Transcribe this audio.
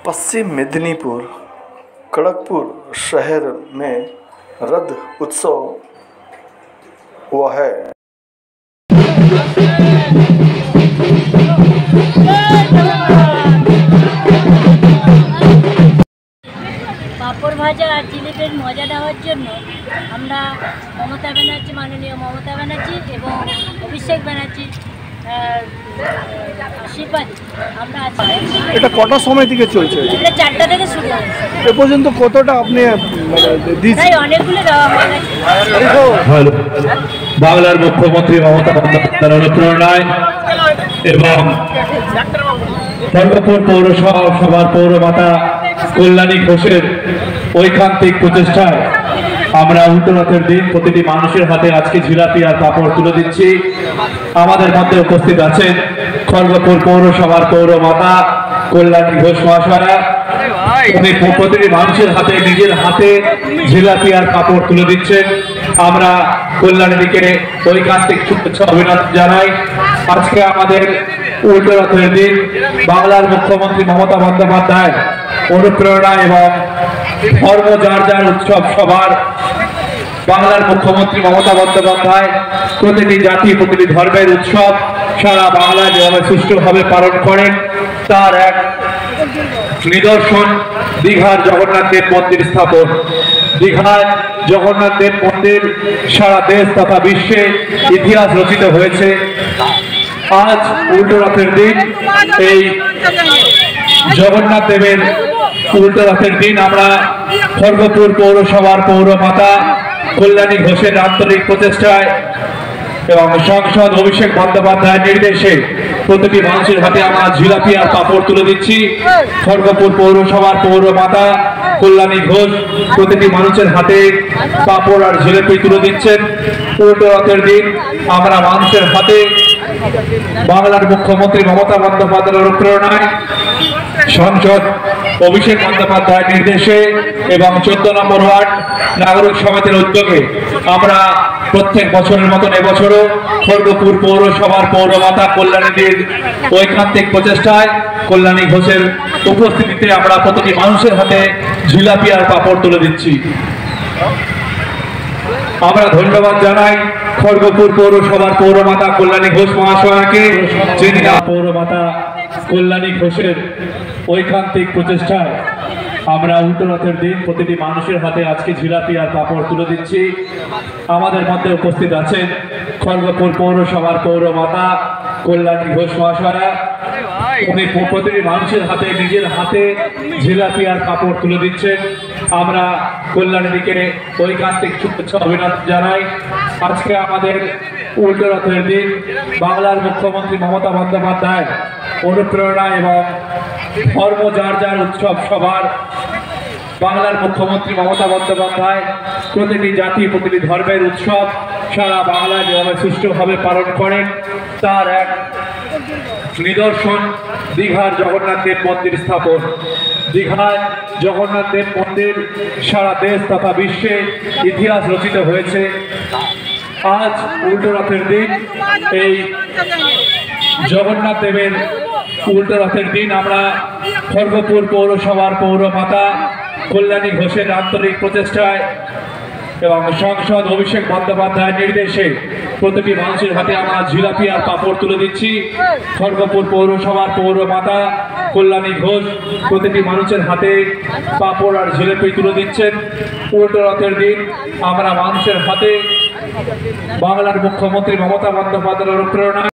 पश्चिम मेदिनीपुर खड़गपुर शहर में रथ उत्सव हुआ है। पापड़ भाजा और जिलेबिर मजा देওয়ার জন্য আমরা মমতা ব্যানার্জি মাননীয় মমতা ব্যানার্জি এবং অভিষেক ব্যানার্জি আশীর্বাদ আমরা আছি। এটা কটার সময় থেকে চলছে? এটা 4টা থেকে শুরু হয়েছে। এ পর্যন্ত কতটা আপনি দিয়েছেন? অনেকগুলো দেওয়া হয়ে গেছে। বাংলার মুখ্যমন্ত্রী মমতা বন্দ্যোপাধ্যায়ের অনুপ্রেরণায় এবং খড়গপুর পৌরসভার পৌরমাতা কল্যাণী ঘোষের ঐকান্তিক প্রচেষ্টায় আমরা উল্টো রথের দিন প্রতিটি মানুষের হাতে আজকে জিলাপি আর পাপড় তুলে দিচ্ছি। আমাদের মধ্যে উপস্থিত আছেন খড়গপুর পৌরসভার পৌরমাতা কল্যাণী ঘোষ মহাশয়া। উনি প্রতিটি মানুষের হাতে নিজের হাতে জিলাপি আর পাপড় তুলে দিচ্ছেন। আমরা কল্যাণীকে ঐকান্তিক শুভেচ্ছা অভিনন্দন জানাই। আজকে আমাদের উল্টো রথের দিন বাংলার মুখ্যমন্ত্রী মমতা বন্দ্যোপাধ্যায় অনুপ্রেরণা এবং ধর্ম যার যার উৎসব সবার বাংলার মুখ্যমন্ত্রী মমতা বন্দ্যোপাধ্যায় প্রতিটি জাতি প্রতিটি ধর্মের উৎসব সারা বাংলায় যেভাবে সুষ্ঠুভাবে পালন করেন তার এক নিদর্শন দীঘার জগন্নাথ দেব মন্দির স্থাপন। দীঘার জগন্নাথ দেব মন্দির সারা দেশ তথা বিশ্বে ইতিহাস রচিত হয়েছে। আজ উল্টো রথের দিন এই জগন্নাথ দেবের উল্টো রথের দিন আমরা খড়গপুর পৌরসভার পৌরমাতা কল্যাণী ঘোষের আন্তরিক প্রচেষ্টায় এবং সাংসদ অভিষেক বন্দ্যোপাধ্যায়ের নির্দেশে প্রতিটি মানুষের হাতে আমরা জিলাপি আর পাপড় তুলে দিচ্ছি। খড়গপুর পৌরসভার পৌরমাতা কল্যাণী ঘোষ প্রতিটি মানুষের হাতে পাপড় আর জিলাপি তুলে দিচ্ছেন। উল্টো রথের দিন আমরা মানুষের হাতে বাংলার মুখ্যমন্ত্রী মমতা বন্দ্যোপাধ্যায়ের অনুপ্রেরণায় সাংসদ অভিষেক বন্দ্যোপাধ্যায়ের নির্দেশে এবং 14 নম্বর ওয়ার্ড নাগরিক সমিতির উদ্যোগে আমরা প্রত্যেক বছরের মতন এবছরও খড়গপুর পৌরসভার পৌরমাতা কল্যাণীদের ঐকান্তিক প্রচেষ্টায় কল্যাণী ঘোষের উপস্থিতিতে আমরা প্রতিটি মানুষের হাতে জিলাপি আর পাপড় তুলে দিচ্ছি। আমরা ধন্যবাদ জানাই খড়গপুর পৌরসভার পৌরমাতা কল্যাণী ঘোষ মহাশয়াকে, যিনি পৌরমাতা কল্যাণী ঘোষের ঐকান্তিক প্রচেষ্টায় আমরা উল্টো রথের দিন প্রতিটি মানুষের হাতে আজকে জিলাপি আর পাপড় তুলে দিচ্ছি। আমাদের মধ্যে উপস্থিত আছেন খড়গপুর পৌরসভার পৌরমাতা কল্যাণী ঘোষ মহাশয়া। উনি প্রতিটি মানুষের হাতে নিজের হাতে জিলাপি আর পাপড় তুলে দিচ্ছেন। আমরা কল্যাণীকে ঐকান্তিক শুভেচ্ছা অভিনন্দন জানাই। আজকে আমাদের উল্টো রথের দিন বাংলার মুখ্যমন্ত্রী মমতা বন্দ্যোপাধ্যায় অনুপ্রেরণা এবং ধর্ম যার যার উৎসব সবার বাংলার মুখ্যমন্ত্রী মমতা বন্দ্যোপাধ্যায় প্রতিটি জাতি প্রতিটি ধর্মের উৎসব সারা বাংলায় যেভাবে সুষ্ঠুভাবে পালন করেন তার এক নিদর্শন দীঘার জগন্নাথ দেব মন্দির স্থাপন। দীঘার জগন্নাথ দেব মন্দির সারা দেশ তথা বিশ্বে ইতিহাস রচিত হয়েছে। আজ উল্টো রথের দিন এই জগন্নাথ দেবের উল্টো রথের দিন আমরা খড়গপুর পৌরসভার পৌরমাতা কল্যাণী ঘোষের আন্তরিক প্রচেষ্টায় এবং সাংসদ অভিষেক বন্দ্যোপাধ্যায়ের নির্দেশে প্রতিটি মানুষের হাতে আমরা জিলাপি আর পাপড় তুলে দিচ্ছি। খড়গপুর পৌরসভার পৌরমাতা কল্যাণী ঘোষ প্রতিটি মানুষের হাতে পাপড় আর জিলাপি তুলে দিচ্ছেন। উল্টো রথের দিন আমরা মানুষের হাতে বাংলার মুখ্যমন্ত্রী মমতা বন্দ্যোপাধ্যায়ের অনুপ্রেরণায়